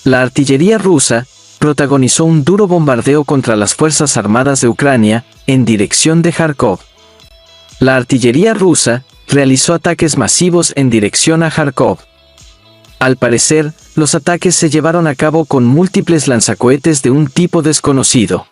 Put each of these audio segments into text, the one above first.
La artillería rusa protagonizó un duro bombardeo contra las Fuerzas Armadas de Ucrania, en dirección de Kharkov. La artillería rusa realizó ataques masivos en dirección a Kharkov. Al parecer, los ataques se llevaron a cabo con múltiples lanzacohetes de un tipo desconocido.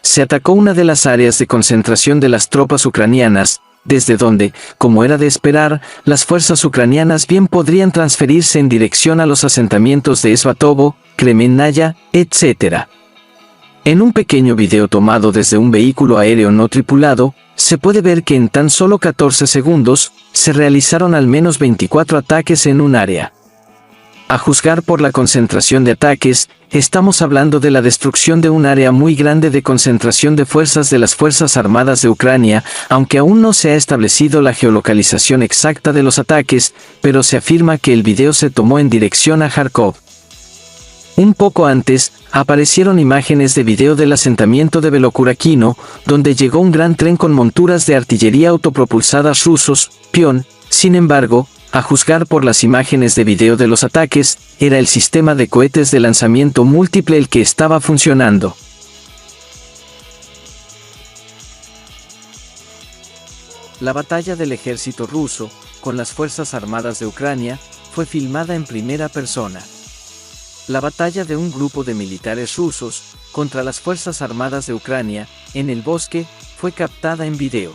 Se atacó una de las áreas de concentración de las tropas ucranianas, desde donde, como era de esperar, las fuerzas ucranianas bien podrían transferirse en dirección a los asentamientos de Svatovo, Kremenaya, etc. En un pequeño video tomado desde un vehículo aéreo no tripulado, se puede ver que en tan solo 14 segundos, se realizaron al menos 24 ataques en un área. A juzgar por la concentración de ataques, estamos hablando de la destrucción de un área muy grande de concentración de fuerzas de las Fuerzas Armadas de Ucrania, aunque aún no se ha establecido la geolocalización exacta de los ataques, pero se afirma que el video se tomó en dirección a Kharkov. Un poco antes, aparecieron imágenes de video del asentamiento de Velokurakino, donde llegó un gran tren con monturas de artillería autopropulsadas rusos, Pion. Sin embargo, a juzgar por las imágenes de video de los ataques, era el sistema de cohetes de lanzamiento múltiple el que estaba funcionando. La batalla del ejército ruso, con las Fuerzas Armadas de Ucrania, fue filmada en primera persona. La batalla de un grupo de militares rusos, contra las Fuerzas Armadas de Ucrania, en el bosque, fue captada en video.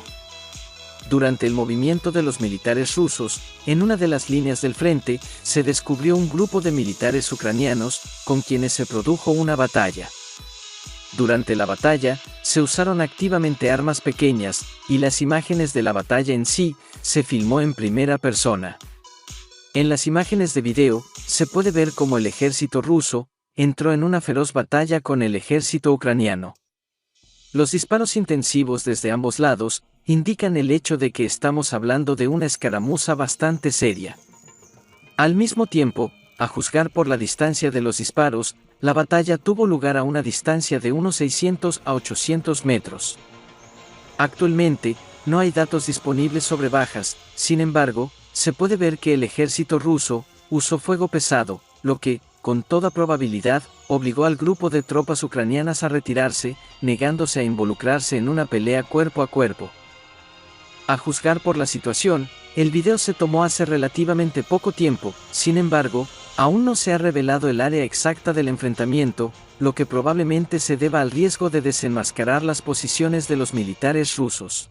Durante el movimiento de los militares rusos, en una de las líneas del frente, se descubrió un grupo de militares ucranianos, con quienes se produjo una batalla. Durante la batalla, se usaron activamente armas pequeñas, y las imágenes de la batalla en sí, se filmó en primera persona. En las imágenes de video, se puede ver cómo el ejército ruso, entró en una feroz batalla con el ejército ucraniano. Los disparos intensivos desde ambos lados, indican el hecho de que estamos hablando de una escaramuza bastante seria. Al mismo tiempo, a juzgar por la distancia de los disparos, la batalla tuvo lugar a una distancia de unos 600 a 800 metros. Actualmente, no hay datos disponibles sobre bajas, sin embargo, se puede ver que el ejército ruso usó fuego pesado, lo que, con toda probabilidad, obligó al grupo de tropas ucranianas a retirarse, negándose a involucrarse en una pelea cuerpo a cuerpo. A juzgar por la situación, el video se tomó hace relativamente poco tiempo, sin embargo, aún no se ha revelado el área exacta del enfrentamiento, lo que probablemente se deba al riesgo de desenmascarar las posiciones de los militares rusos.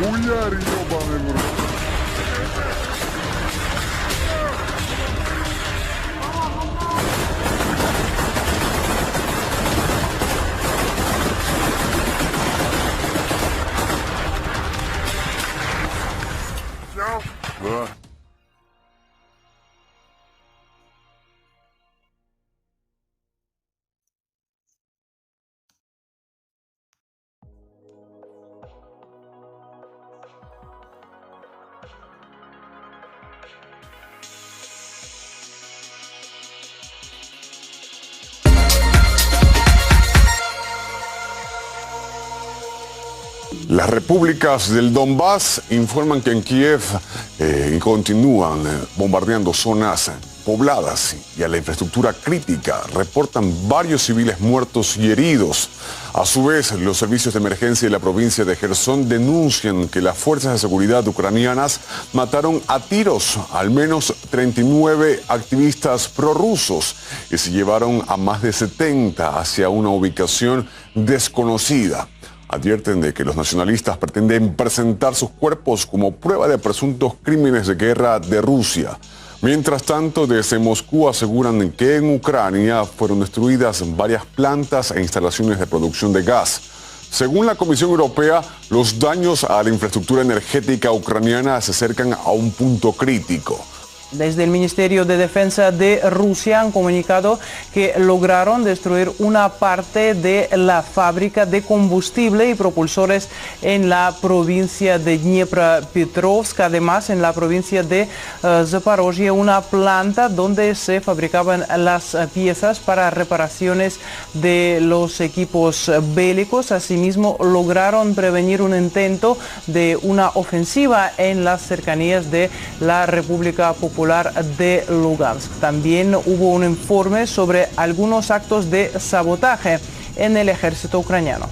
Хуярь, ёбаный в рот. Все? Да. Las repúblicas del Donbass informan que en Kiev continúan bombardeando zonas pobladas y a la infraestructura crítica. Reportan varios civiles muertos y heridos. A su vez, los servicios de emergencia de la provincia de Jersón denuncian que las fuerzas de seguridad ucranianas mataron a tiros al menos 39 activistas prorrusos y se llevaron a más de 70 hacia una ubicación desconocida. Advierten de que los nacionalistas pretenden presentar sus cuerpos como prueba de presuntos crímenes de guerra de Rusia. Mientras tanto, desde Moscú aseguran que en Ucrania fueron destruidas varias plantas e instalaciones de producción de gas. Según la Comisión Europea, los daños a la infraestructura energética ucraniana se acercan a un punto crítico. Desde el Ministerio de Defensa de Rusia han comunicado que lograron destruir una parte de la fábrica de combustible y propulsores en la provincia de Dnepropetrovsk. Además, en la provincia de Zaporozhye, una planta donde se fabricaban las piezas para reparaciones de los equipos bélicos. Asimismo, lograron prevenir un intento de una ofensiva en las cercanías de la República Popular de Lugansk. También hubo un informe sobre algunos actos de sabotaje en el ejército ucraniano.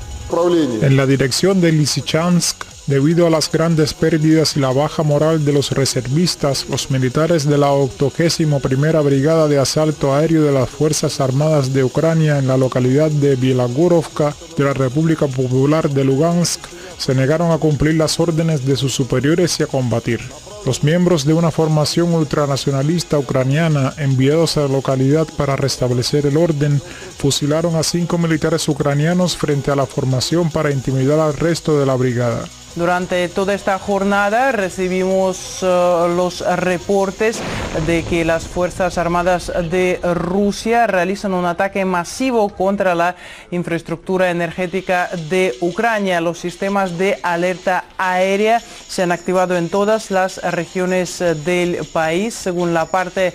En la dirección de Lysychansk, debido a las grandes pérdidas y la baja moral de los reservistas, los militares de la 81ª Brigada de Asalto Aéreo de las Fuerzas Armadas de Ucrania en la localidad de Bielagorovka de la República Popular de Lugansk se negaron a cumplir las órdenes de sus superiores y a combatir. Los miembros de una formación ultranacionalista ucraniana enviados a la localidad para restablecer el orden fusilaron a 5 militares ucranianos frente a la formación para intimidar al resto de la brigada. Durante toda esta jornada recibimos los reportes de que las Fuerzas Armadas de Rusia realizan un ataque masivo contra la infraestructura energética de Ucrania. Los sistemas de alerta aérea se han activado en todas las regiones del país. Según la parte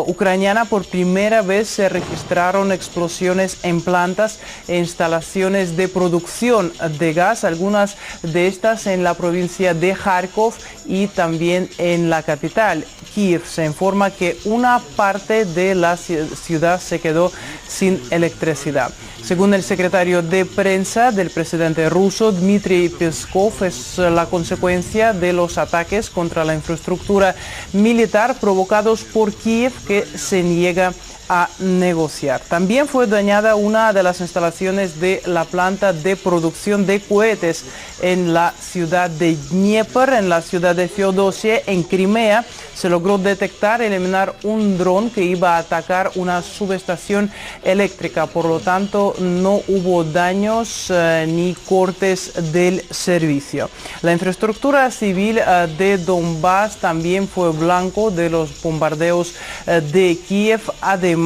ucraniana, por primera vez se registraron explosiones en plantas e instalaciones de producción de gas, algunas de estas en la provincia de Kharkov y también en la capital, Kiev. Se informa que una parte de la ciudad se quedó sin electricidad. Según el secretario de prensa del presidente ruso, Dmitry Peskov, es la consecuencia de los ataques contra la infraestructura militar provocados por Kiev, que se niega a negociar. También fue dañada una de las instalaciones de la planta de producción de cohetes en la ciudad de Dnieper, en la ciudad de Feodosia, en Crimea. Se logró detectar y eliminar un dron que iba a atacar una subestación eléctrica. Por lo tanto, no hubo daños ni cortes del servicio. La infraestructura civil de Donbass también fue blanco de los bombardeos de Kiev. Además,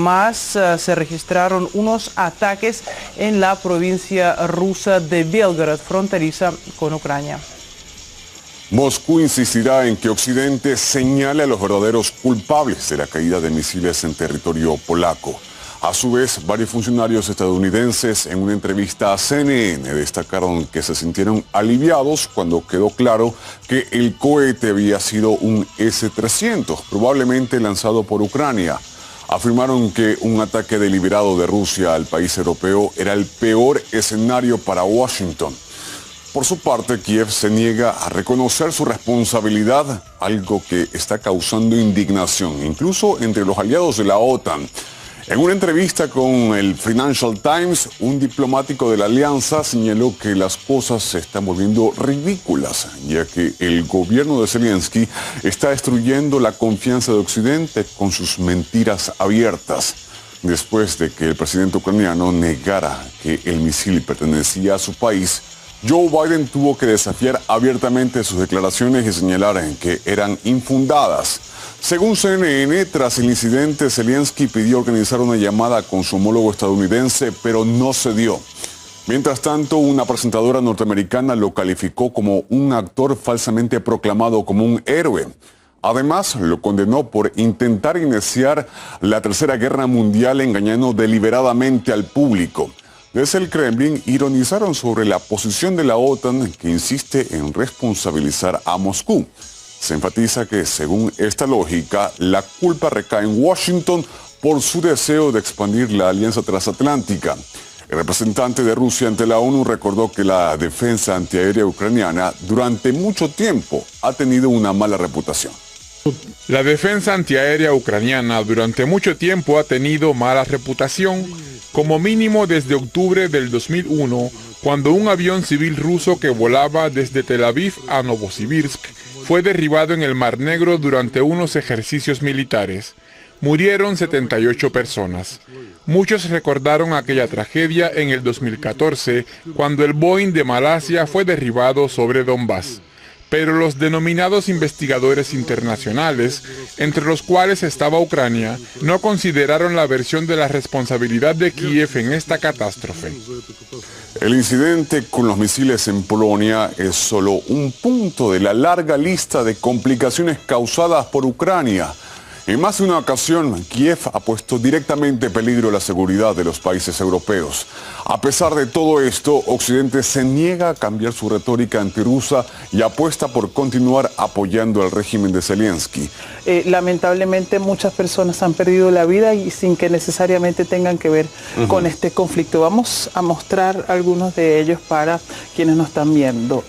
se registraron unos ataques en la provincia rusa de Belgorod, fronteriza con Ucrania. Moscú insistirá en que Occidente señale a los verdaderos culpables de la caída de misiles en territorio polaco. A su vez, varios funcionarios estadounidenses en una entrevista a CNN destacaron que se sintieron aliviados cuando quedó claro que el cohete había sido un S-300, probablemente lanzado por Ucrania. Afirmaron que un ataque deliberado de Rusia al país europeo era el peor escenario para Washington. Por su parte, Kiev se niega a reconocer su responsabilidad, algo que está causando indignación, incluso entre los aliados de la OTAN. En una entrevista con el Financial Times, un diplomático de la alianza señaló que las cosas se están volviendo ridículas, ya que el gobierno de Zelensky está destruyendo la confianza de Occidente con sus mentiras abiertas. Después de que el presidente ucraniano negara que el misil pertenecía a su país, Joe Biden tuvo que desafiar abiertamente sus declaraciones y señalar que eran infundadas. Según CNN, tras el incidente, Zelensky pidió organizar una llamada con su homólogo estadounidense, pero no se dio. Mientras tanto, una presentadora norteamericana lo calificó como un actor falsamente proclamado como un héroe. Además, lo condenó por intentar iniciar la Tercera Guerra Mundial engañando deliberadamente al público. Desde el Kremlin ironizaron sobre la posición de la OTAN, que insiste en responsabilizar a Moscú. Se enfatiza que, según esta lógica, la culpa recae en Washington por su deseo de expandir la alianza transatlántica. El representante de Rusia ante la ONU recordó que la defensa antiaérea ucraniana durante mucho tiempo ha tenido una mala reputación. La defensa antiaérea ucraniana durante mucho tiempo ha tenido mala reputación, como mínimo desde octubre del 2001, cuando un avión civil ruso que volaba desde Tel Aviv a Novosibirsk fue derribado en el Mar Negro durante unos ejercicios militares. Murieron 78 personas. Muchos recordaron aquella tragedia en el 2014, cuando el Boeing de Malasia fue derribado sobre Donbass. Pero los denominados investigadores internacionales, entre los cuales estaba Ucrania, no consideraron la versión de la responsabilidad de Kiev en esta catástrofe. El incidente con los misiles en Polonia es solo un punto de la larga lista de complicaciones causadas por Ucrania. En más de una ocasión, Kiev ha puesto directamente en peligro la seguridad de los países europeos. A pesar de todo esto, Occidente se niega a cambiar su retórica antirrusa y apuesta por continuar apoyando al régimen de Zelensky. Lamentablemente muchas personas han perdido la vida y sin que necesariamente tengan que ver con este conflicto. Vamos a mostrar algunos de ellos para quienes nos están viendo.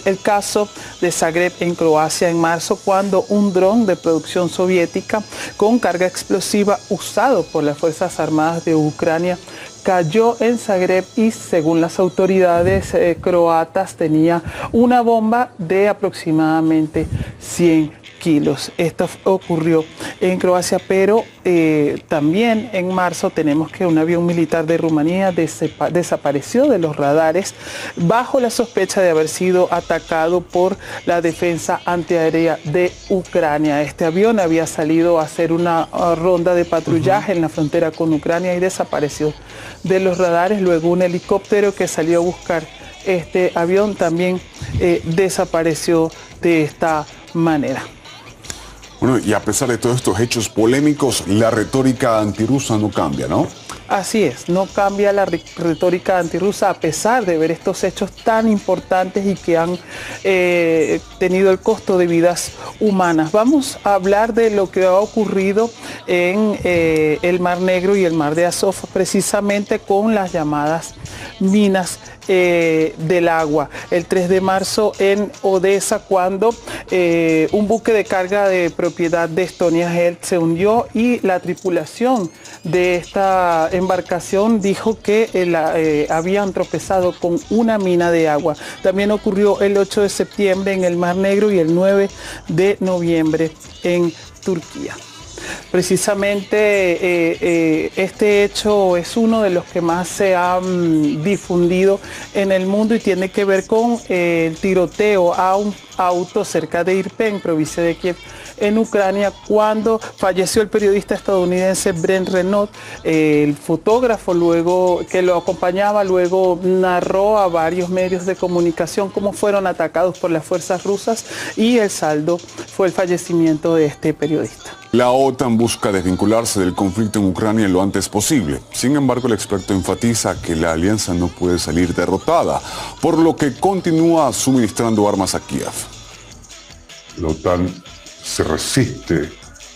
El caso de Zagreb en Croacia en marzo, cuando un dron de producción soviética con carga explosiva usado por las Fuerzas Armadas de Ucrania cayó en Zagreb y, según las autoridades croatas, tenía una bomba de aproximadamente 100 kilos. Esto ocurrió en Croacia, pero también en marzo tenemos que un avión militar de Rumanía desapareció de los radares bajo la sospecha de haber sido atacado por la defensa antiaérea de Ucrania. Este avión había salido a hacer una ronda de patrullaje en la frontera con Ucrania y desapareció de los radares. Luego un helicóptero que salió a buscar este avión también desapareció de esta manera. Bueno, y a pesar de todos estos hechos polémicos, la retórica antirrusa no cambia, ¿no? Así es, no cambia la retórica antirrusa a pesar de ver estos hechos tan importantes y que han tenido el costo de vidas humanas. Vamos a hablar de lo que ha ocurrido en el Mar Negro y el Mar de Azov, precisamente con las llamadas minas del agua. El 3 de marzo en Odessa, cuando un buque de carga de propiedad de Estonia Air se hundió y la tripulación de esta embarcación dijo que habían tropezado con una mina de agua. También ocurrió el 8 de septiembre en el Mar Negro y el 9 de noviembre en Turquía. Precisamente este hecho es uno de los que más se han difundido en el mundo y tiene que ver con el tiroteo a un auto cerca de Irpin, provincia de Kiev, en Ucrania, cuando falleció el periodista estadounidense Brent Renaud. El fotógrafo luego que lo acompañaba luego narró a varios medios de comunicación cómo fueron atacados por las fuerzas rusas y el saldo fue el fallecimiento de este periodista. La OTAN busca desvincularse del conflicto en Ucrania lo antes posible. Sin embargo, el experto enfatiza que la alianza no puede salir derrotada, por lo que continúa suministrando armas a Kiev. La OTAN se resiste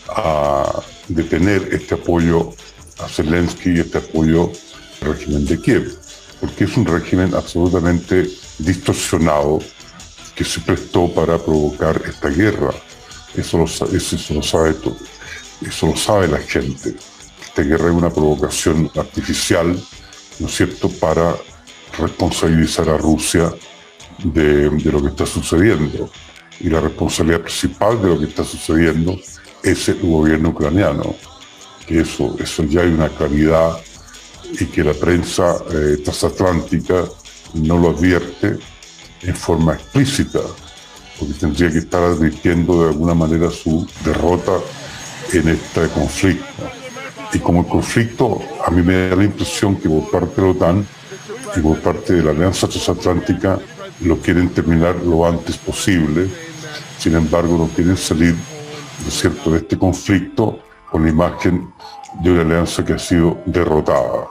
a detener este apoyo a Zelensky y este apoyo al régimen de Kiev, porque es un régimen absolutamente distorsionado que se prestó para provocar esta guerra. Eso lo sabe todo. Eso lo sabe la gente. Esta guerra es una provocación artificial, ¿no es cierto?, para responsabilizar a Rusia de lo que está sucediendo. Y la responsabilidad principal de lo que está sucediendo es el gobierno ucraniano. Que eso ya hay una claridad y que la prensa transatlántica no lo advierte en forma explícita, porque tendría que estar advirtiendo de alguna manera su derrota en este conflicto. Y como el conflicto, a mí me da la impresión que por parte de la OTAN y por parte de la Alianza Transatlántica lo quieren terminar lo antes posible. Sin embargo, no quieren salir, ¿no es cierto?, de este conflicto con la imagen de una alianza que ha sido derrotada.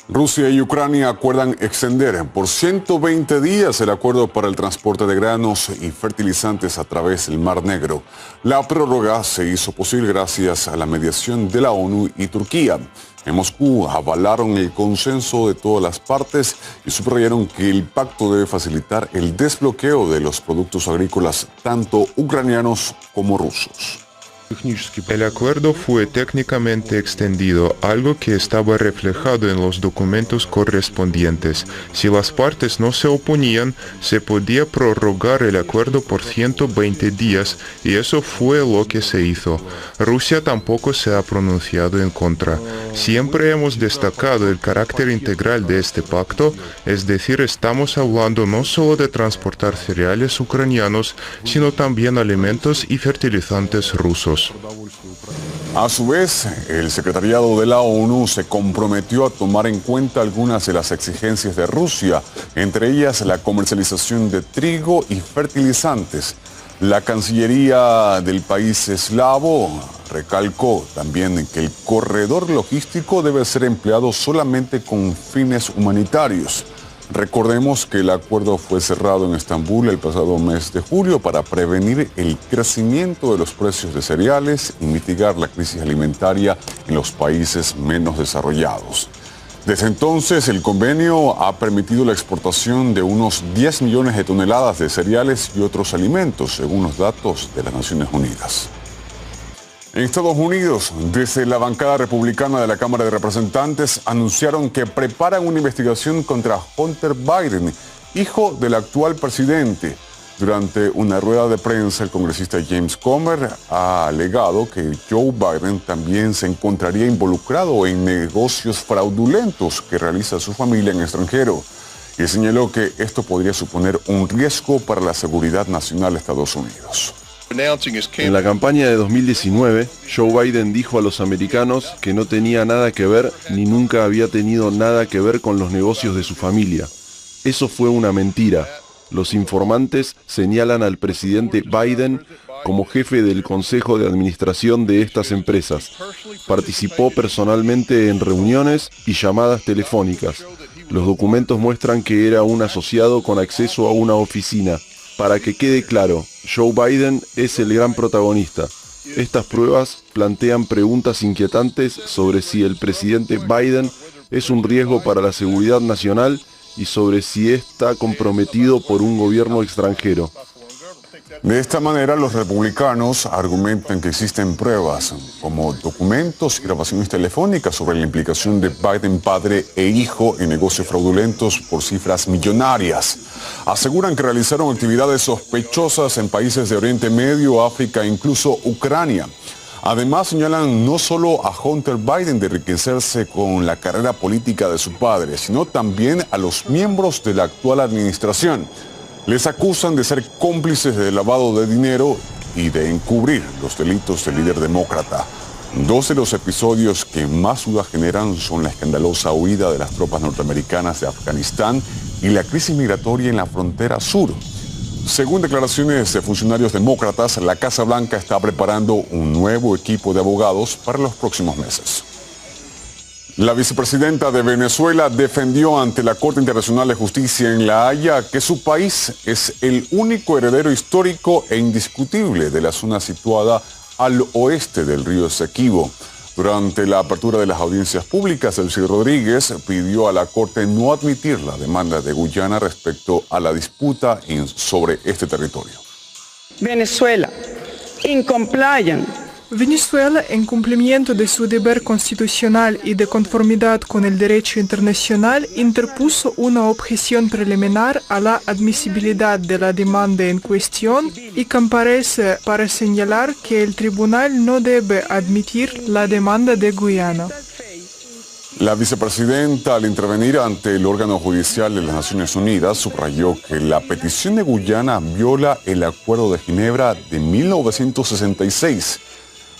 Rusia y Ucrania acuerdan extender por 120 días el acuerdo para el transporte de granos y fertilizantes a través del Mar Negro. La prórroga se hizo posible gracias a la mediación de la ONU y Turquía. En Moscú avalaron el consenso de todas las partes y subrayaron que el pacto debe facilitar el desbloqueo de los productos agrícolas tanto ucranianos como rusos. El acuerdo fue técnicamente extendido, algo que estaba reflejado en los documentos correspondientes. Si las partes no se oponían, se podía prorrogar el acuerdo por 120 días, y eso fue lo que se hizo. Rusia tampoco se ha pronunciado en contra. Siempre hemos destacado el carácter integral de este pacto, es decir, estamos hablando no solo de transportar cereales ucranianos, sino también alimentos y fertilizantes rusos. A su vez, el secretariado de la ONU se comprometió a tomar en cuenta algunas de las exigencias de Rusia, entre ellas la comercialización de trigo y fertilizantes. La Cancillería del país eslavo recalcó también que el corredor logístico debe ser empleado solamente con fines humanitarios. Recordemos que el acuerdo fue cerrado en Estambul el pasado mes de julio para prevenir el crecimiento de los precios de cereales y mitigar la crisis alimentaria en los países menos desarrollados. Desde entonces, el convenio ha permitido la exportación de unos 10 millones de toneladas de cereales y otros alimentos, según los datos de las Naciones Unidas. En Estados Unidos, desde la bancada republicana de la Cámara de Representantes, anunciaron que preparan una investigación contra Hunter Biden, hijo del actual presidente. Durante una rueda de prensa, el congresista James Comer ha alegado que Joe Biden también se encontraría involucrado en negocios fraudulentos que realiza su familia en el extranjero, y señaló que esto podría suponer un riesgo para la seguridad nacional de Estados Unidos. En la campaña de 2019, Joe Biden dijo a los americanos que no tenía nada que ver ni nunca había tenido nada que ver con los negocios de su familia. Eso fue una mentira. Los informantes señalan al presidente Biden como jefe del consejo de administración de estas empresas. Participó personalmente en reuniones y llamadas telefónicas. Los documentos muestran que era un asociado con acceso a una oficina. Para que quede claro, Joe Biden es el gran protagonista. Estas pruebas plantean preguntas inquietantes sobre si el presidente Biden es un riesgo para la seguridad nacional y sobre si está comprometido por un gobierno extranjero. De esta manera, los republicanos argumentan que existen pruebas, como documentos y grabaciones telefónicas sobre la implicación de Biden padre e hijo en negocios fraudulentos por cifras millonarias. Aseguran que realizaron actividades sospechosas en países de Oriente Medio, África e incluso Ucrania. Además, señalan no solo a Hunter Biden de enriquecerse con la carrera política de su padre, sino también a los miembros de la actual administración. Les acusan de ser cómplices de lavado de dinero y de encubrir los delitos del líder demócrata. Dos de los episodios que más dudas generan son la escandalosa huida de las tropas norteamericanas de Afganistán y la crisis migratoria en la frontera sur. Según declaraciones de funcionarios demócratas, la Casa Blanca está preparando un nuevo equipo de abogados para los próximos meses. La vicepresidenta de Venezuela defendió ante la Corte Internacional de Justicia en La Haya que su país es el único heredero histórico e indiscutible de la zona situada al oeste del río Esequibo. Durante la apertura de las audiencias públicas, Delcy Rodríguez pidió a la Corte no admitir la demanda de Guyana respecto a la disputa sobre este territorio. Venezuela, in compliance. Venezuela, en cumplimiento de su deber constitucional y de conformidad con el derecho internacional, interpuso una objeción preliminar a la admisibilidad de la demanda en cuestión y comparece para señalar que el tribunal no debe admitir la demanda de Guyana. La vicepresidenta, al intervenir ante el órgano judicial de las Naciones Unidas, subrayó que la petición de Guyana viola el Acuerdo de Ginebra de 1966.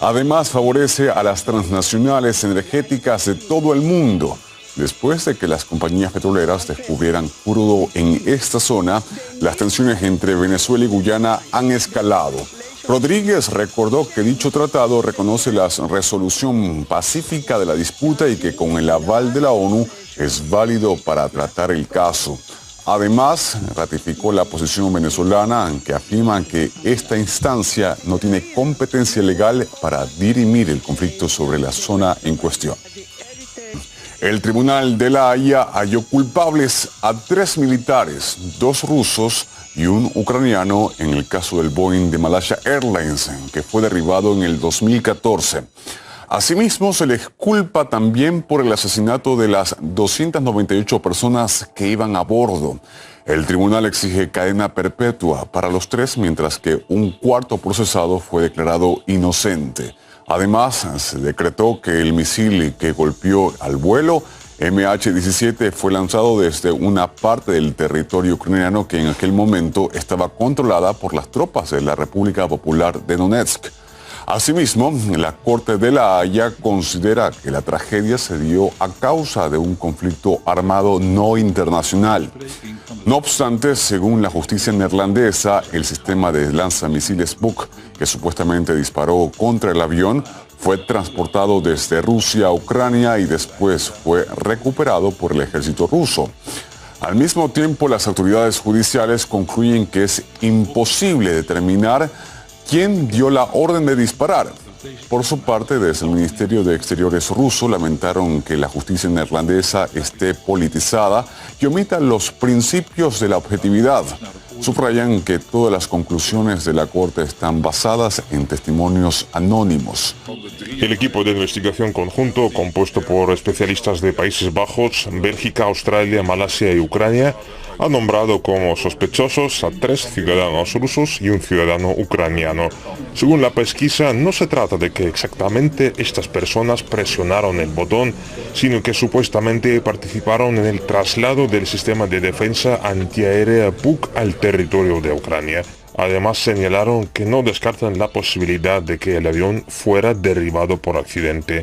Además, favorece a las transnacionales energéticas de todo el mundo. Después de que las compañías petroleras descubrieran crudo en esta zona, las tensiones entre Venezuela y Guyana han escalado. Rodríguez recordó que dicho tratado reconoce la resolución pacífica de la disputa y que con el aval de la ONU es válido para tratar el caso. Además, ratificó la posición venezolana que afirma que esta instancia no tiene competencia legal para dirimir el conflicto sobre la zona en cuestión. El Tribunal de la Haya halló culpables a 3 militares, 2 rusos y un ucraniano en el caso del Boeing de Malaysia Airlines, que fue derribado en el 2014. Asimismo, se les culpa también por el asesinato de las 298 personas que iban a bordo. El tribunal exige cadena perpetua para los 3, mientras que un cuarto procesado fue declarado inocente. Además, se decretó que el misil que golpeó al vuelo MH17 fue lanzado desde una parte del territorio ucraniano que en aquel momento estaba controlada por las tropas de la República Popular de Donetsk. Asimismo, la Corte de la Haya considera que la tragedia se dio a causa de un conflicto armado no internacional. No obstante, según la justicia neerlandesa, el sistema de lanzamisiles Buk, que supuestamente disparó contra el avión, fue transportado desde Rusia a Ucrania y después fue recuperado por el ejército ruso. Al mismo tiempo, las autoridades judiciales concluyen que es imposible determinar quién dio la orden de disparar. Por su parte, desde el Ministerio de Exteriores ruso lamentaron que la justicia neerlandesa esté politizada y omita los principios de la objetividad. Subrayan que todas las conclusiones de la Corte están basadas en testimonios anónimos. El equipo de investigación conjunto, compuesto por especialistas de Países Bajos, Bélgica, Australia, Malasia y Ucrania, ha nombrado como sospechosos a 3 ciudadanos rusos y un ciudadano ucraniano. Según la pesquisa, no se trata de que exactamente estas personas presionaron el botón, sino que supuestamente participaron en el traslado del sistema de defensa antiaérea Buk al territorio de Ucrania. Además, señalaron que no descartan la posibilidad de que el avión fuera derribado por accidente.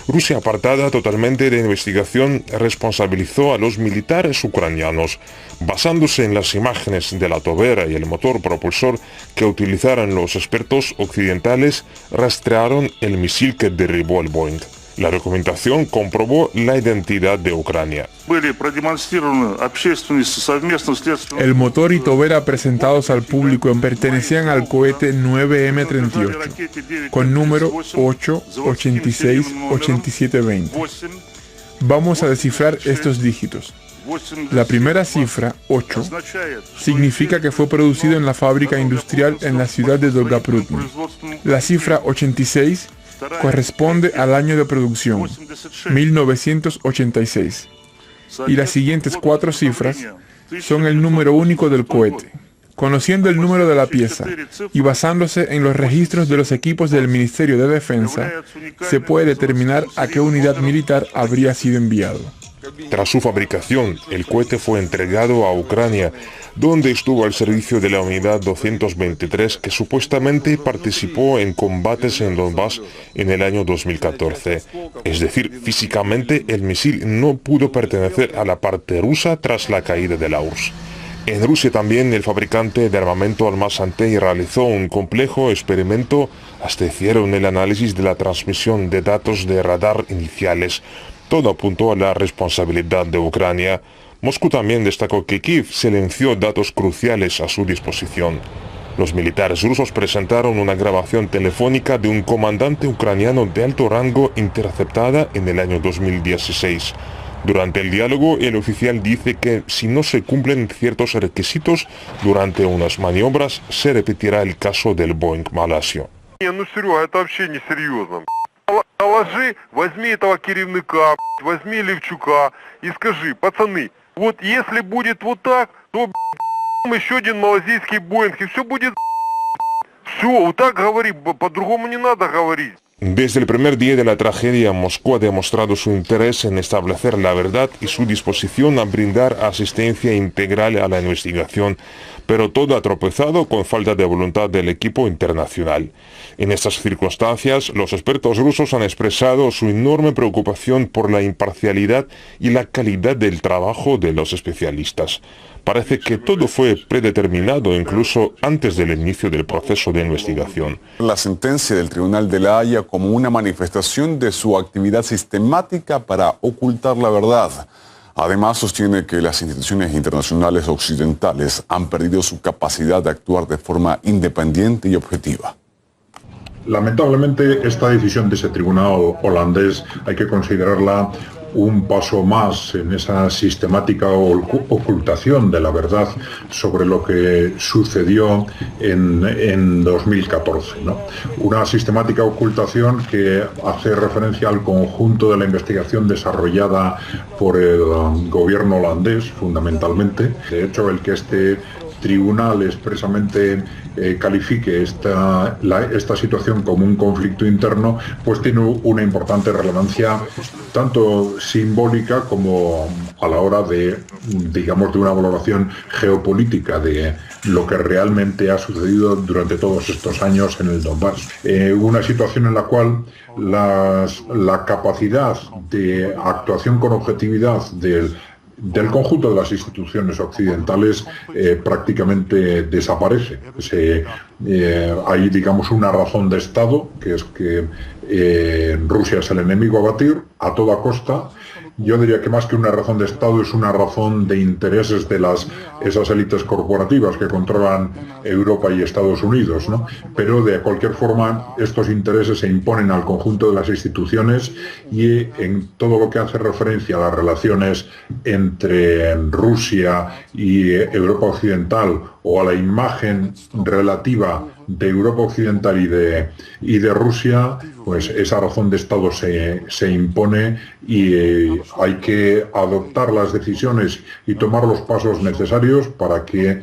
Rusia, apartada totalmente de investigación, responsabilizó a los militares ucranianos, basándose en las imágenes de la tobera y el motor propulsor que utilizaron los expertos occidentales, rastrearon el misil que derribó el Boeing. La documentación comprobó la identidad de Ucrania. El motor y tobera presentados al público pertenecían al cohete 9M38, con número 8868720. Vamos a descifrar estos dígitos. La primera cifra, 8, significa que fue producido en la fábrica industrial en la ciudad de Dolgoprudny. La cifra 86 corresponde al año de producción, 1986. Y las siguientes 4 cifras son el número único del cohete. Conociendo el número de la pieza y basándose en los registros de los equipos del Ministerio de Defensa, se puede determinar a qué unidad militar habría sido enviado. Tras su fabricación, el cohete fue entregado a Ucrania, donde estuvo al servicio de la unidad 223 que supuestamente participó en combates en Donbass en el año 2014. Es decir, físicamente el misil no pudo pertenecer a la parte rusa tras la caída de la URSS. En Rusia también el fabricante de armamento Almaz-Antey realizó un complejo experimento hasta hicieron el análisis de la transmisión de datos de radar iniciales. Todo apuntó a la responsabilidad de Ucrania. Moscú también destacó que Kiev silenció datos cruciales a su disposición. Los militares rusos presentaron una grabación telefónica de un comandante ucraniano de alto rango interceptada en el año 2016. Durante el diálogo, el oficial dice que si no se cumplen ciertos requisitos durante unas maniobras, se repetirá el caso del Boeing Malasia. Положи, возьми этого керівника, возьми Левчука и скажи, пацаны, вот если будет вот так, то еще один малазийский Боинг, и все будет все, вот так говори, по-другому не надо говорить. Desde el primer día de la tragedia, Moscú ha demostrado su interés en establecer la verdad y su disposición a brindar asistencia integral a la investigación, pero todo ha tropezado con falta de voluntad del equipo internacional. En estas circunstancias, los expertos rusos han expresado su enorme preocupación por la imparcialidad y la calidad del trabajo de los especialistas. Parece que todo fue predeterminado incluso antes del inicio del proceso de investigación. La sentencia del Tribunal de la Haya como una manifestación de su actividad sistemática para ocultar la verdad. Además, sostiene que las instituciones internacionales occidentales han perdido su capacidad de actuar de forma independiente y objetiva. Lamentablemente, esta decisión de ese tribunal holandés hay que considerarla un paso más en esa sistemática ocultación de la verdad sobre lo que sucedió en 2014, ¿no? Una sistemática ocultación que hace referencia al conjunto de la investigación desarrollada por el gobierno holandés, fundamentalmente. De hecho, el que este tribunal expresamente califique esta situación como un conflicto interno, pues tiene una importante relevancia tanto simbólica como a la hora de, digamos, de una valoración geopolítica de lo que realmente ha sucedido durante todos estos años en el Donbass. Una situación en la cual la capacidad de actuación con objetividad del conjunto de las instituciones occidentales prácticamente desaparece. Hay, digamos, una razón de Estado, que es que Rusia es el enemigo a batir a toda costa. Yo diría que más que una razón de Estado es una razón de intereses de esas élites corporativas que controlan Europa y Estados Unidos, ¿no? Pero de cualquier forma estos intereses se imponen al conjunto de las instituciones y en todo lo que hace referencia a las relaciones entre Rusia y Europa Occidental o a la imagen relativa de Europa Occidental y de Rusia, pues esa razón de Estado se impone y hay que adoptar las decisiones y tomar los pasos necesarios para que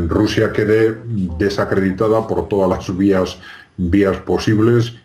Rusia quede desacreditada por todas las vías posibles